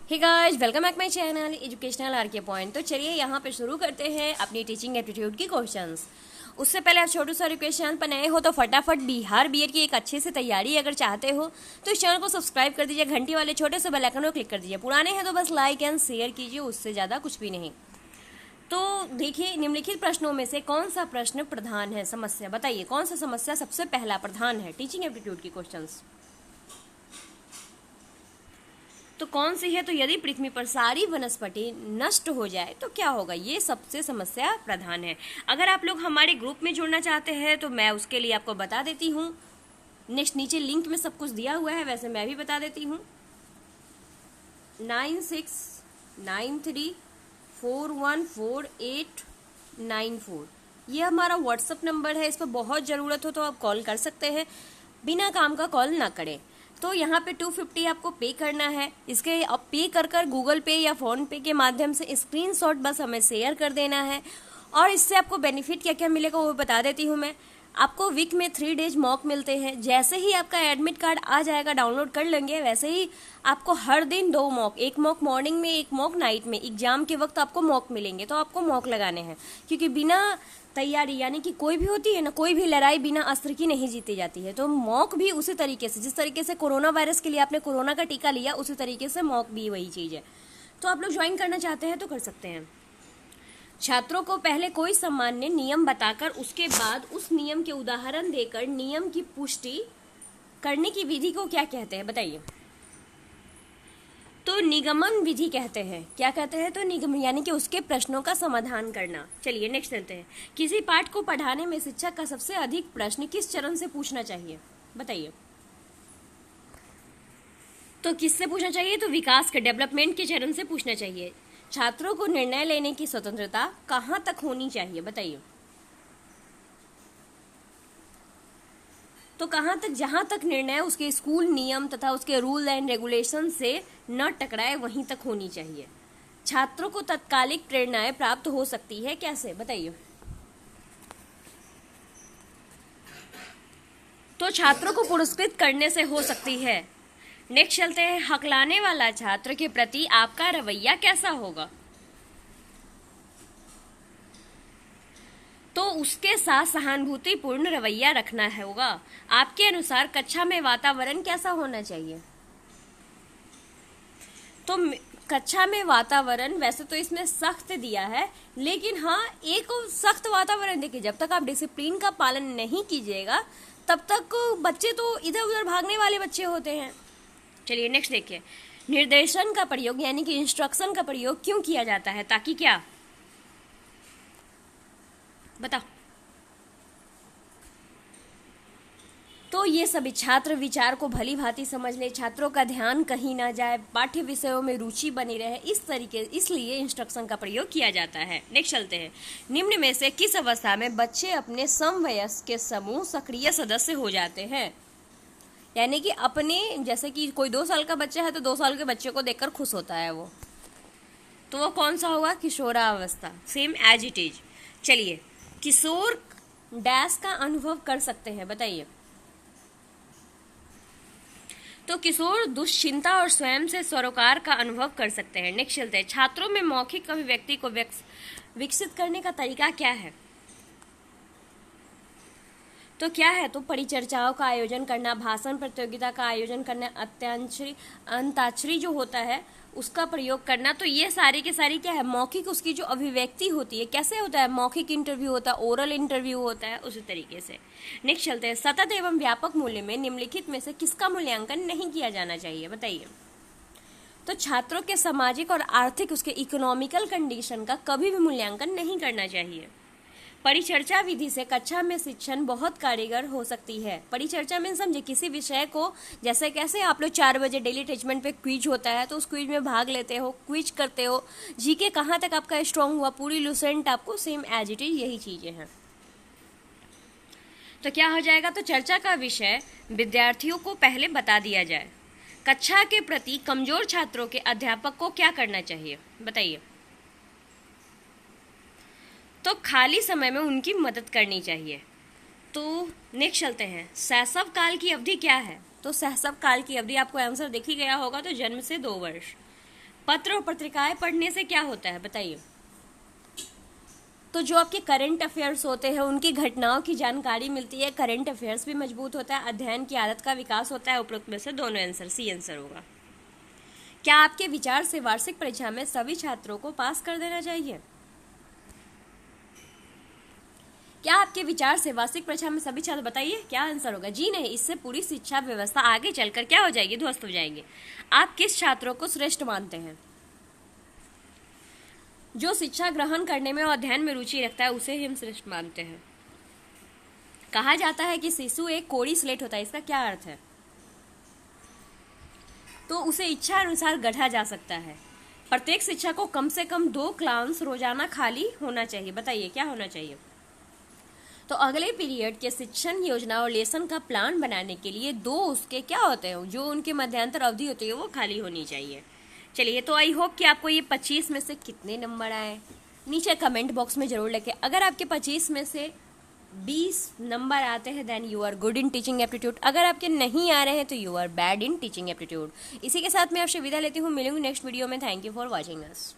Hey guys, welcome back my channel educational RK point. तो चलिए यहाँ पे शुरू करते हैं अपनी टीचिंग एप्टीट्यूड की क्वेश्चंस। उससे पहले आप छोटू सा रिक्वेस्ट पर नए हो तो फटाफट बिहार बीएड की एक अच्छे से तैयारी अगर चाहते हो तो इस चैनल को सब्सक्राइब कर दीजिए, घंटी वाले छोटे से बेल आइकन को क्लिक कर दीजिए। पुराने हैं तो बस लाइक एंड शेयर कीजिए, उससे ज़्यादा कुछ भी नहीं। तो देखिए, निम्नलिखित प्रश्नों में से कौन सा प्रश्न प्रधान है? समस्या बताइए, कौन सा समस्या सबसे पहला प्रधान है टीचिंग एप्टीट्यूड की क्वेश्चंस? तो कौन सी है? तो यदि पृथ्वी पर सारी वनस्पति नष्ट हो जाए तो क्या होगा? ये सबसे समस्या प्रधान है। अगर आप लोग हमारे ग्रुप में जुड़ना चाहते हैं तो मैं उसके लिए आपको बता देती हूँ। नेक्स्ट नीचे लिंक में सब कुछ दिया हुआ है, वैसे मैं भी बता देती हूँ। 9693414894 ये हमारा व्हाट्सअप नंबर है। इस पर बहुत ज़रूरत हो तो आप कॉल कर सकते हैं, बिना काम का कॉल ना करें। तो यहाँ पे 250 आपको पे करना है। इसके आप पे कर गूगल पे या फ़ोन पे के माध्यम से स्क्रीनशॉट बस हमें शेयर कर देना है। और इससे आपको बेनिफिट क्या क्या मिलेगा वो बता देती हूँ मैं। आपको वीक में 3 डेज मॉक मिलते हैं। जैसे ही आपका एडमिट कार्ड आ जाएगा, डाउनलोड कर लेंगे, वैसे ही आपको हर दिन 2 मॉक, एक मॉक मॉर्निंग में, एक मॉक नाइट में, एग्जाम के वक्त आपको मॉक मिलेंगे। तो आपको मॉक लगाने हैं, क्योंकि बिना तैयारी, यानी कि कोई भी होती है ना, कोई भी लड़ाई बिना अस्त्र की नहीं जीती जाती है। तो मॉक भी उसी तरीके से, जिस तरीके से कोरोना वायरस के लिए आपने कोरोना का टीका लिया, उसी तरीके से मॉक भी वही चीज़ है। तो आप लोग ज्वाइन करना चाहते हैं तो कर सकते हैं। छात्रों को पहले कोई सामान्य नियम बताकर उसके बाद उस नियम के उदाहरण देकर नियम की पुष्टि करने की विधि को क्या कहते हैं? बताइए। तो निगमन विधि कहते हैं। क्या कहते हैं? तो निगमन, यानी कि उसके प्रश्नों का समाधान करना। चलिए नेक्स्ट चलते हैं। किसी पाठ को पढ़ाने में शिक्षक का सबसे अधिक प्रश्न किस चरण से पूछना चाहिए? बताइए। तो किससे पूछना चाहिए? तो विकास के, डेवलपमेंट के चरण से पूछना चाहिए। छात्रों को निर्णय लेने की स्वतंत्रता कहाँ तक होनी चाहिए? बताइए। तो कहाँ तक? जहाँ तक निर्णय उसके स्कूल नियम तथा उसके रूल एंड रेगुलेशन से न टकराए, वहीं तक होनी चाहिए। छात्रों को तत्कालिक प्रेरणाएं प्राप्त हो सकती है, कैसे? बताइए। तो छात्रों को पुरस्कृत करने से हो सकती है। नेक्स्ट चलते हैं। हकलाने वाला छात्र के प्रति आपका रवैया कैसा होगा? तो उसके साथ सहानुभूतिपूर्ण रवैया रखना होगा। आपके अनुसार कक्षा में वातावरण कैसा होना चाहिए? तो कक्षा में वातावरण, वैसे तो इसमें सख्त दिया है, लेकिन हाँ, एक सख्त वातावरण देखिए, जब तक आप डिसिप्लिन का पालन नहीं कीजिएगा तब तक बच्चे तो इधर उधर भागने वाले बच्चे होते हैं। चलिए नेक्स्ट देखिए। निर्देशन का प्रयोग, यानी कि इंस्ट्रक्शन का प्रयोग क्यों किया जाता है? ताकि क्या? बताओ। तो ये सभी छात्र विचार को भली भांति समझ ले, छात्रों का ध्यान कहीं ना जाए, पाठ्य विषयों में रुचि बनी रहे, इसलिए इंस्ट्रक्शन का प्रयोग किया जाता है। नेक्स्ट चलते हैं। निम्न में से किस अवस्था में बच्चे अपने समवयस्क के समूह सक्रिय सदस्य हो जाते हैं? यानी कि अपने, जैसे कि कोई 2 साल का बच्चा है तो 2 साल के बच्चे को देखकर खुश होता है वो, तो वो कौन सा होगा? किशोरावस्था, सेम एज इट इज। चलिए, किशोर डैश का अनुभव कर सकते हैं? बताइए। तो किशोर दुश्चिंता और स्वयं से सरोकार का अनुभव कर सकते हैं। नेक्स्ट चलते हैं। छात्रों में मौखिक अभिव्यक्ति को विकसित करने का तरीका क्या है? तो क्या है? तो परिचर्चाओं का आयोजन करना, भाषण प्रतियोगिता का आयोजन करना, अंताक्षरी जो होता है उसका प्रयोग करना। तो ये सारी के सारी क्या है? मौखिक, उसकी जो अभिव्यक्ति होती है। कैसे होता है? मौखिक इंटरव्यू होता है, ओरल इंटरव्यू होता है, उसी तरीके से। नेक्स्ट चलते हैं। सतत एवं व्यापक मूल्य में निम्नलिखित में से किसका मूल्यांकन नहीं किया जाना चाहिए? बताइए। तो छात्रों के सामाजिक और आर्थिक, उसके इकोनॉमिकल कंडीशन का कभी भी मूल्यांकन नहीं करना चाहिए। परिचर्चा विधि से कक्षा में शिक्षण बहुत कारगर हो सकती है। परिचर्चा में समझे, किसी विषय को, जैसे कैसे आप लोग 4 बजे डेली अटैचमेंट पे क्विज होता है तो उस क्विज में भाग लेते हो, क्विज करते हो, जीके कहाँ तक आपका स्ट्रांग हुआ, पूरी लुसेंट आपको सेम एज इट इज, यही चीजें हैं। तो क्या हो जाएगा? तो चर्चा का विषय विद्यार्थियों को पहले बता दिया जाए। कक्षा के प्रति कमजोर छात्रों के अध्यापक को क्या करना चाहिए? बताइए। तो खाली समय में उनकी मदद करनी चाहिए। तो नेक्स्ट चलते हैं। शैशव काल की अवधि क्या है? तो शैशव काल की अवधि आपको आंसर दिख ही गया होगा, तो जन्म से 2 वर्ष। पत्र और पत्रिकाएं पढ़ने से क्या होता है बताइए? तो जो आपके करंट अफेयर्स होते हैं उनकी घटनाओं की जानकारी मिलती है, करंट अफेयर्स भी मजबूत होता है, अध्ययन की आदत का विकास होता है। उपरोक्त में से दोनों आंसर, सी आंसर होगा। क्या आपके विचार से वार्षिक परीक्षा में सभी छात्रों को पास कर देना चाहिए? क्या आपके विचार से वार्षिक परीक्षा में सभी छात्र, बताइए क्या आंसर होगा? जी नहीं, इससे पूरी शिक्षा व्यवस्था आगे चलकर क्या हो जाएगी? ध्वस्त हो जाएगी। आप किस छात्रों को श्रेष्ठ मानते हैं? जो शिक्षा ग्रहण करने में और अध्ययन में रुचि रखता है उसे ही हम श्रेष्ठ मानते हैं। कहा जाता है कि शिशु एक कोरी स्लेट होता है, इसका क्या अर्थ है? तो उसे इच्छा अनुसार गढ़ा जा सकता है। प्रत्येक शिक्षक को कम से कम 2 क्लास रोजाना खाली होना चाहिए। बताइए क्या होना चाहिए? तो अगले पीरियड के शिक्षण योजना और लेसन का प्लान बनाने के लिए 2 उसके क्या होते हैं, जो उनके मध्यांतर अवधि होती है वो खाली होनी चाहिए। चलिए, तो आई होप कि आपको ये 25 में से कितने नंबर आए नीचे कमेंट बॉक्स में जरूर लिखें। अगर आपके 25 में से 20 नंबर आते हैं then you are good in teaching aptitude. अगर आपके नहीं आ रहे हैं तो you are bad in teaching aptitude. इसी के साथ मैं आपसे विदा लेती हूँ, मिलूंगी नेक्स्ट वीडियो में। Thank you for watching us.